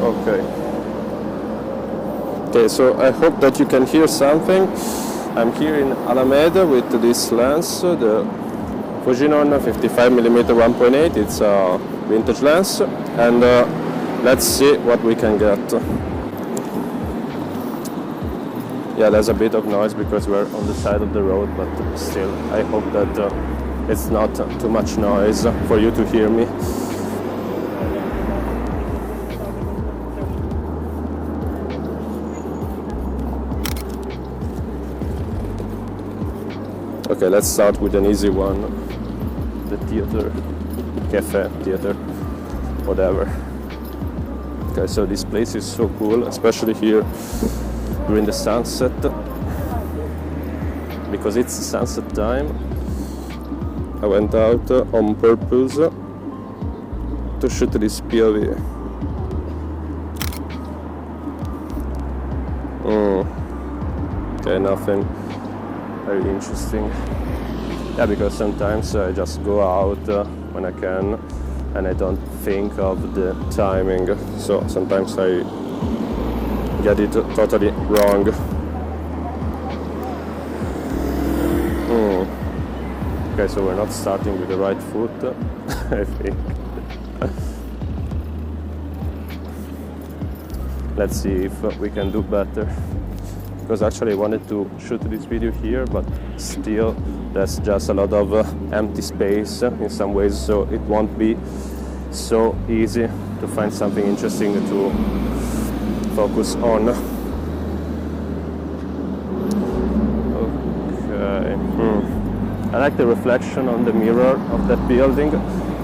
Okay. Okay, so I hope that you can hear something. I'm here in Alameda with this lens, the Fujinon 55mm 1.8. It's a vintage lens, and let's see what we can get. Yeah, there's a bit of noise because we're on the side of the road, but still, I hope that it's not too much noise for you to hear me. Okay, let's start with an easy one. The theater, cafe, theater, whatever. Okay, so this place is so cool, especially here during the sunset, because it's sunset time. I went out on purpose to shoot this POV. Okay, nothing very interesting. Yeah, because sometimes I just go out when I can and I don't think of the timing, so sometimes I get it totally wrong. Okay, so we're not starting with the right foot, I think. Let's see if we can do better. Because actually I wanted to shoot this video here, but still there's just a lot of empty space in some ways, so it won't be so easy to find something interesting to focus on. Okay. I like the reflection on the mirror of that building.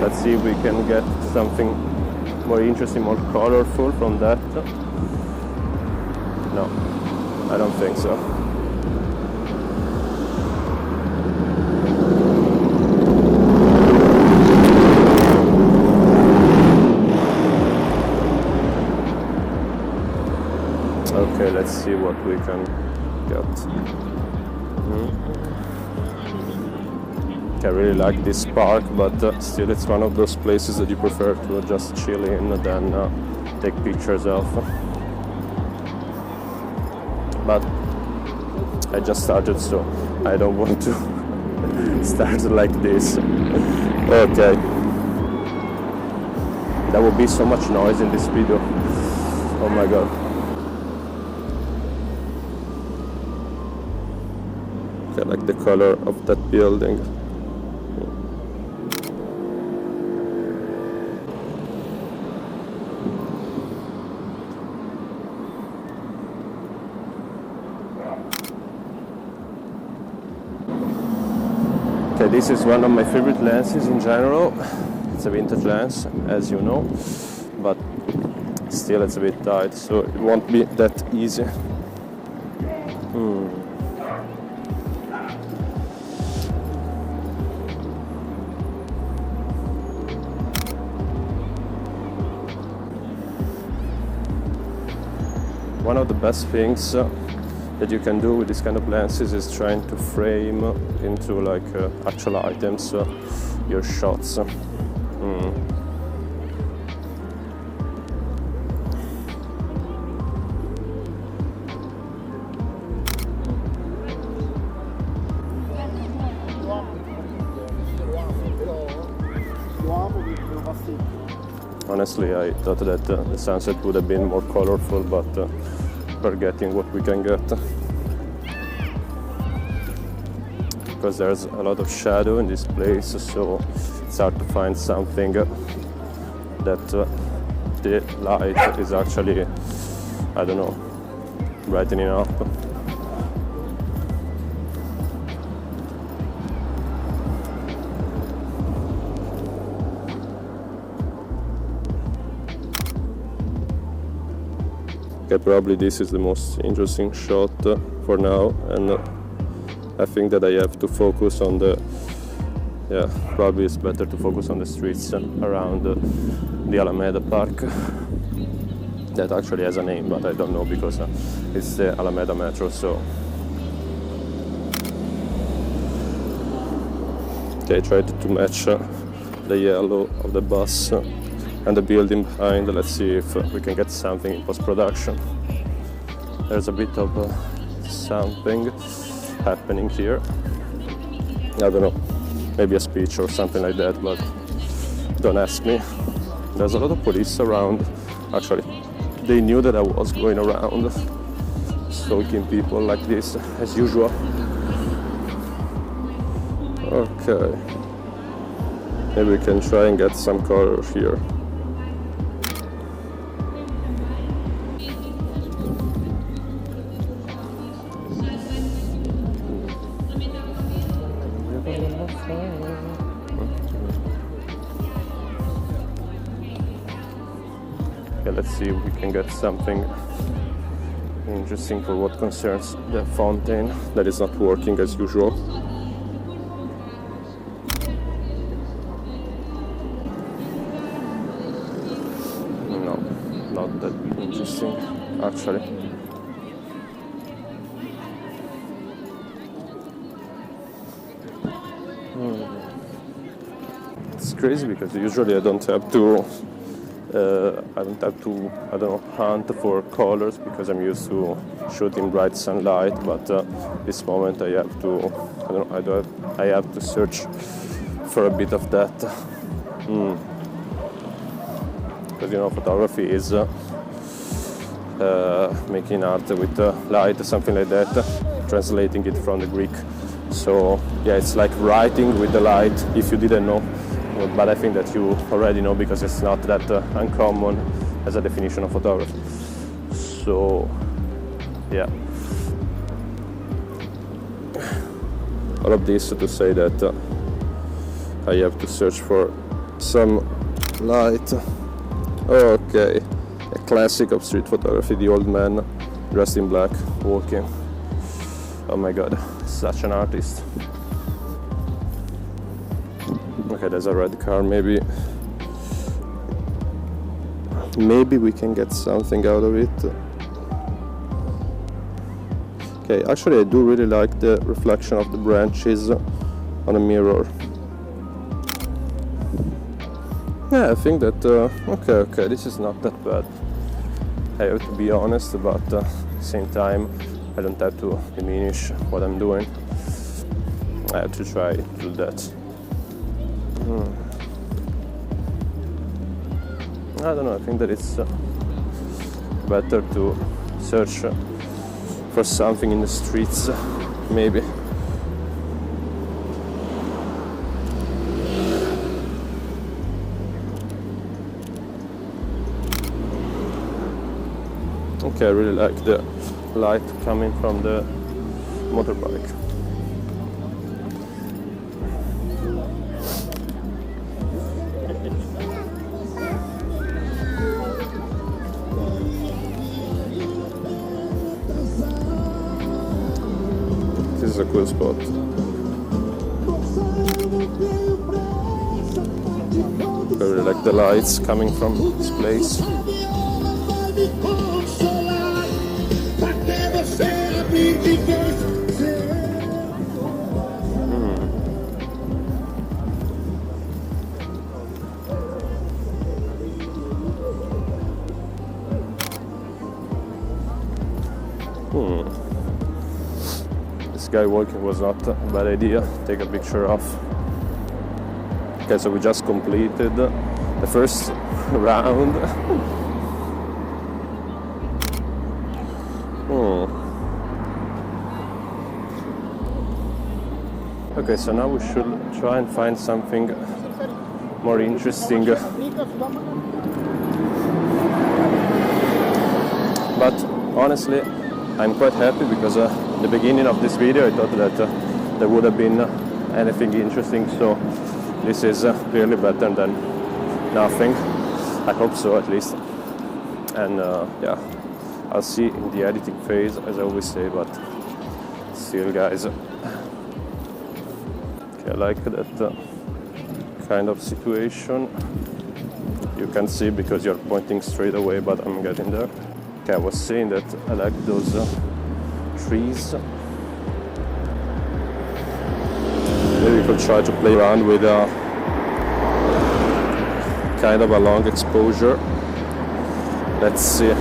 Let's see if we can get something more interesting, more colorful from that. No, I don't think so. Okay, let's see what we can get. I really like this park, but still it's one of those places that you prefer to just chill in than take pictures of. But I just started, so I don't want to start like this. Okay. There will be so much noise in this video. Oh my god. I like the color of that building. Okay, this is one of my favorite lenses in general. It's a vintage lens, as you know, but still it's a bit tight, so it won't be that easy. One of the best things that you can do with this kind of lenses is trying to frame into like actual items your shots. Honestly, I thought that the sunset would have been more colorful, but we're getting what we can get. Because there's a lot of shadow in this place, so it's hard to find something that the light is actually, I don't know, brightening up. Okay, probably this is the most interesting shot for now, and I think that I have to focus on the, probably it's better to focus on the streets around the Alameda Park. That actually has a name, but I don't know because it's the Alameda Metro, so. Okay, I tried to match the yellow of the bus and the building behind. Let's see if we can get something in post-production. There's a bit of something happening here. I don't know, maybe a speech or something like that, but don't ask me. There's a lot of police around. Actually, they knew that I was going around stalking people like this, as usual. Okay, maybe we can try and get some color here. Okay, let's see if we can get something interesting for what concerns the fountain that is not working as usual. No, not that interesting actually. It's crazy because usually I don't have to I don't know, hunt for colors because I'm used to shooting bright sunlight, but this moment I have to, I have to search for a bit of that. Because you know, photography is making art with light, something like that, translating it from the Greek. So yeah, it's like writing with the light, if you didn't know. But I think that you already know because it's not that uncommon as a definition of photography. So, yeah. All of this to say that I have to search for some light. Okay, a classic of street photography, the old man dressed in black, walking. Oh my god, such an artist. Okay, there's a red car, maybe we can get something out of it. Okay, actually I do really like the reflection of the branches on a mirror. Yeah, I think that, okay, this is not that bad. I have to be honest, but at the same time I don't have to diminish what I'm doing. I have to try to do that. I don't know, I think that it's better to search for something in the streets, maybe. Okay, I really like the light coming from the motorbike. This is a cool spot. I really like the lights coming from this place. This guy walking was not a bad idea. Take a picture of. Okay, so we just completed the first round. Okay, so now we should try and find something more interesting. But honestly, I'm quite happy because at the beginning of this video I thought that there would have been anything interesting, so this is clearly better than nothing. I hope so, at least. And yeah, I'll see in the editing phase, as I always say, but still, guys. Okay, I like that kind of situation. You can see because you're pointing straight away, but I'm getting there. Okay, I was saying that I like those trees. Maybe we could try to play around with kind of a long exposure. Let's see.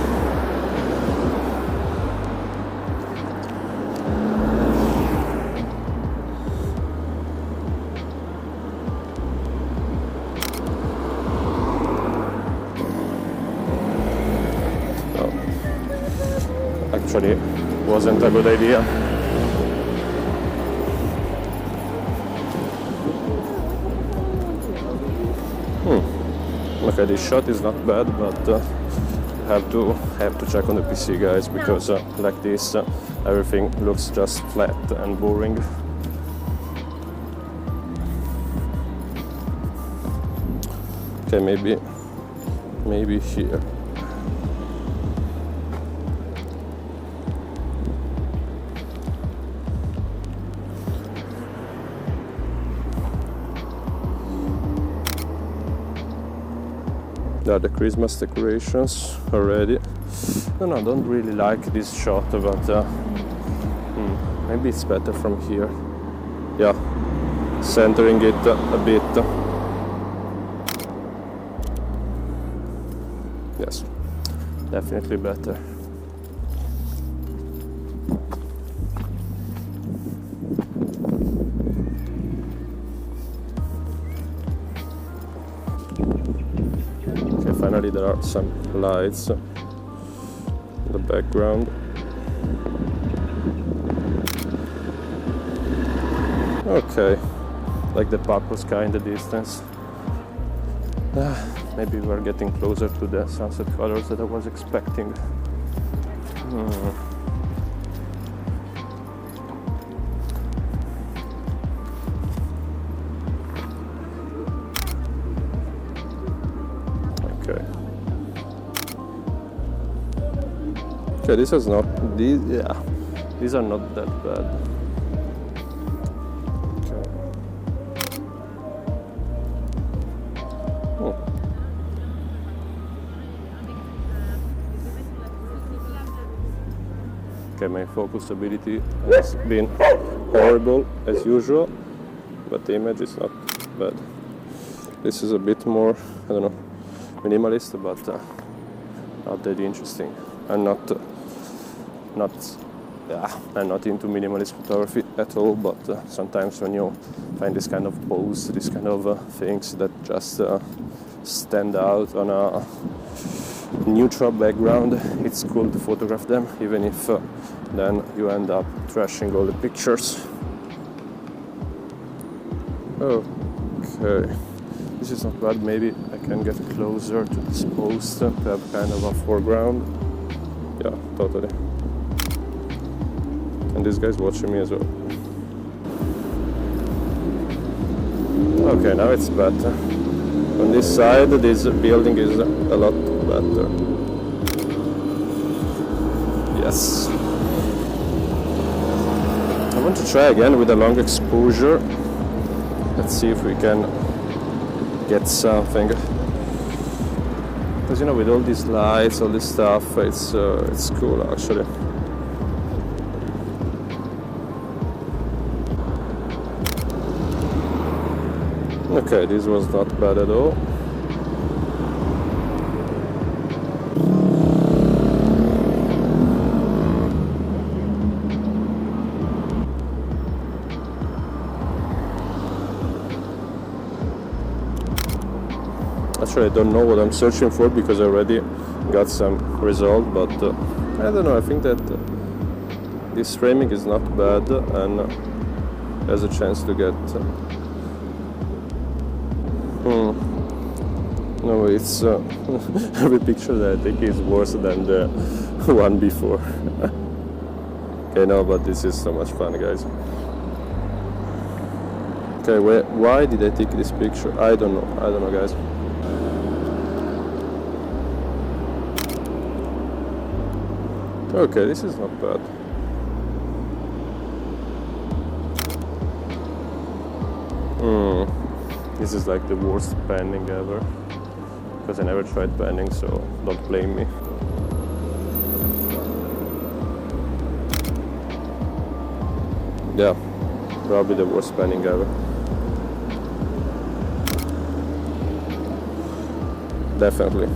Actually, wasn't a good idea. Okay, this shot is not bad, but have to check on the PC, guys, because like this, everything looks just flat and boring. Okay, maybe here. There are the Christmas decorations already. No, I don't really like this shot, but maybe it's better from here. Yeah, centering it a bit. Yes, definitely better. Finally, there are some lights in the background. Okay, like the purple sky in the distance. Maybe we're getting closer to the sunset colors that I was expecting. Okay, this is not these. Yeah, these are not that bad. Okay. Okay, my focus ability has been horrible as usual, but the image is not bad. This is a bit more, I don't know, minimalist, but not that interesting. I'm not into minimalist photography at all, but sometimes when you find this kind of pose, this kind of things that just stand out on a neutral background, it's cool to photograph them, even if then you end up trashing all the pictures. Okay, this is not bad. Maybe I can get closer to this post to have kind of a foreground. Yeah, totally. And this guy's watching me as well. Okay, now it's better. On this side, this building is a lot better. Yes. I want to try again with a long exposure. Let's see if we can get something. Because, you know, with all these lights, all this stuff, it's cool actually. Okay, this was not bad at all. Actually, I don't know what I'm searching for because I already got some result, but I don't know, I think that this framing is not bad and has a chance to get... No, it's every picture that I take is worse than the one before. Okay, no, but this is so much fun, guys. Okay, why did I take this picture? I don't know, guys. Okay, this is not bad. This is like the worst panning ever. Because I never tried panning, so don't blame me. Yeah, probably the worst panning ever. definitely.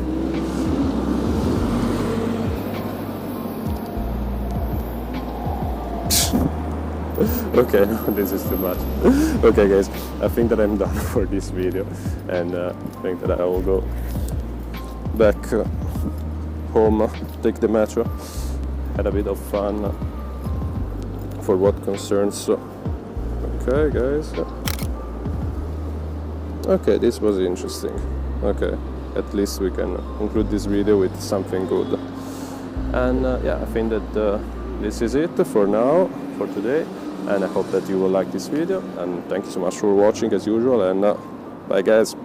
Okay, no, this is too much. Okay guys, I think that I'm done for this video, and I think that I will go back home, take the metro, had a bit of fun for what concerns. Okay guys, okay, this was interesting. Okay, at least we can conclude this video with something good. And yeah, I think that this is it for now, for today, and I hope that you will like this video, and thank you so much for watching as usual, and bye guys.